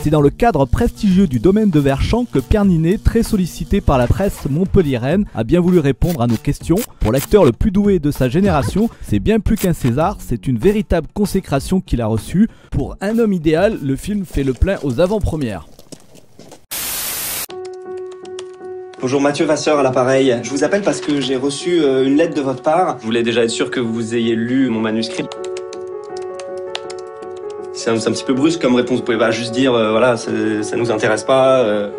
C'est dans le cadre prestigieux du domaine de Verchamp que Pierre Ninet, très sollicité par la presse montpelliéraine, a bien voulu répondre à nos questions. Pour l'acteur le plus doué de sa génération, c'est bien plus qu'un César, c'est une véritable consécration qu'il a reçue. Pour Un homme idéal, le film fait le plein aux avant-premières. Bonjour, Mathieu Vasseur à l'appareil. Je vous appelle parce que j'ai reçu une lettre de votre part. Je voulais déjà être sûr que vous ayez lu mon manuscrit. C'est un petit peu brusque comme réponse, vous pouvez pas juste dire voilà, ça nous intéresse pas.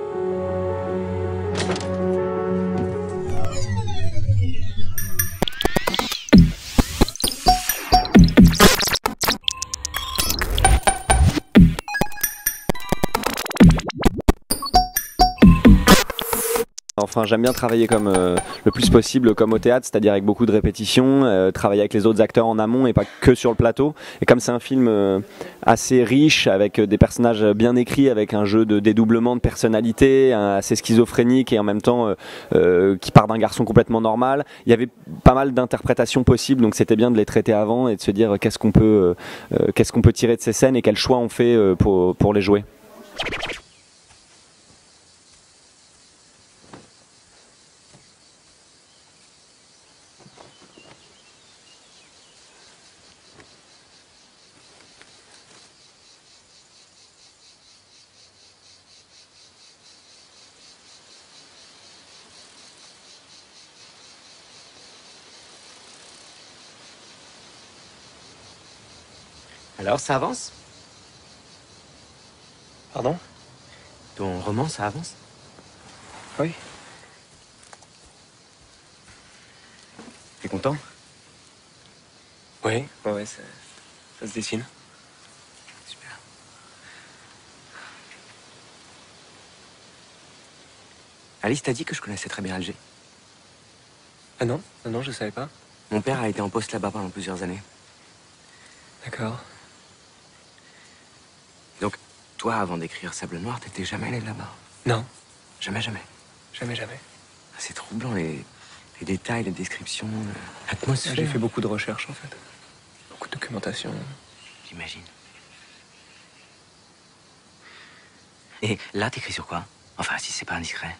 Enfin, j'aime bien travailler comme le plus possible comme au théâtre, c'est-à-dire avec beaucoup de répétitions, travailler avec les autres acteurs en amont et pas que sur le plateau. Et comme c'est un film assez riche, avec des personnages bien écrits, avec un jeu de dédoublement de personnalité, assez schizophrénique et en même temps qui part d'un garçon complètement normal, il y avait pas mal d'interprétations possibles, donc c'était bien de les traiter avant et de se dire qu'est-ce qu'on peut tirer de ces scènes et quels choix on fait pour les jouer. Alors, ça avance? Pardon? Ton roman, ça avance? Oui. T'es content? Oui, ouais, ça se dessine. Super. Alice t'a dit que je connaissais très bien Alger. Ah non, non, je savais pas. Mon père a été en poste là-bas pendant plusieurs années. D'accord. Donc, toi, avant d'écrire Sable Noir, t'étais jamais allé là-bas? Non, Jamais, jamais. jamais. C'est troublant, les détails, les descriptions, l'atmosphère. J'ai fait beaucoup de recherches en fait. Beaucoup de documentation. J'imagine. Et là, t'écris sur quoi? Enfin, si c'est pas indiscret.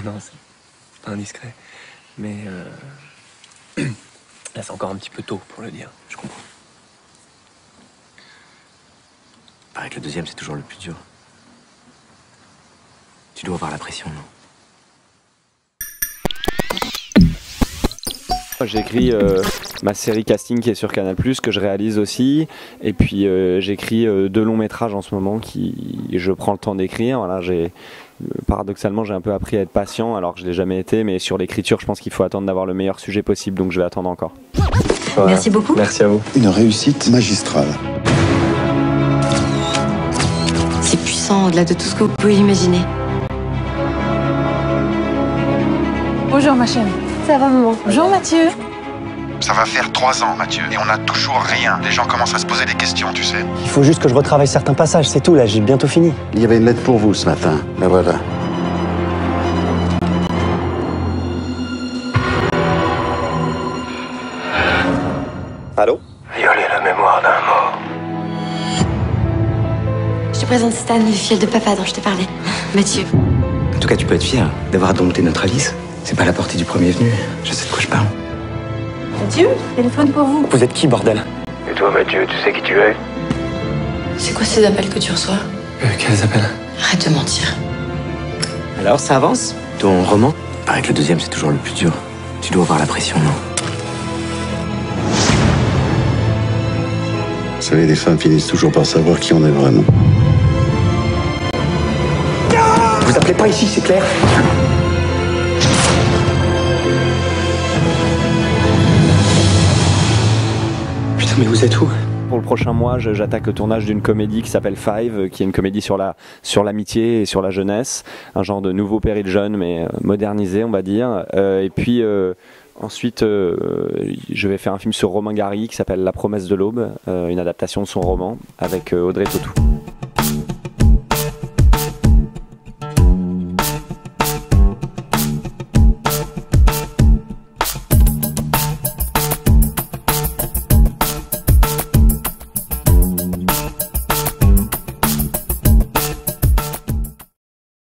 Non, c'est pas indiscret. Mais là, c'est encore un petit peu tôt pour le dire. Je comprends. Paraît que le deuxième, c'est toujours le plus dur. Tu dois avoir la pression, non? J'écris ma série casting qui est sur Canal+, que je réalise aussi, et puis j'écris 2 longs métrages en ce moment je prends le temps d'écrire. Voilà, paradoxalement j'ai un peu appris à être patient alors que je l'ai jamais été, mais sur l'écriture je pense qu'il faut attendre d'avoir le meilleur sujet possible, donc je vais attendre encore. Voilà. Merci beaucoup. Merci à vous. Une réussite magistrale. C'est puissant au-delà de tout ce que vous pouvez imaginer. Bonjour ma chérie. Ça va, maman? Bonjour Mathieu. Ça va faire 3 ans, Mathieu, et on n'a toujours rien. Les gens commencent à se poser des questions, tu sais. Il faut juste que je retravaille certains passages, c'est tout, là, j'ai bientôt fini. Il y avait une lettre pour vous ce matin, la voilà. Allô? Violer la mémoire d'un mort. Je te présente Stan, le fiel de papa dont je te parlais. Mathieu. En tout cas, tu peux être fier d'avoir dompté notre Alice. C'est pas la portée du premier venu. Je sais de quoi je parle. Mathieu, téléphone pour vous. Vous êtes qui, bordel? Et toi, Mathieu, tu sais qui tu es? C'est quoi ces appels que tu reçois? Quels appels? Arrête de mentir. Alors, ça avance? Ton roman? Paraît que le deuxième, c'est toujours le plus dur. Tu dois avoir la pression, non? Vous savez, les femmes finissent toujours par savoir qui on est vraiment. Vous appelez pas ici, c'est clair? Putain, mais vous êtes où? Pour le prochain mois, j'attaque le tournage d'une comédie qui s'appelle Five, qui est une comédie sur l'amitié et sur la jeunesse, un genre de nouveau Péril jeune mais modernisé, on va dire. Et puis ensuite, je vais faire un film sur Romain Gary qui s'appelle La promesse de l'aube, une adaptation de son roman avec Audrey Tautou.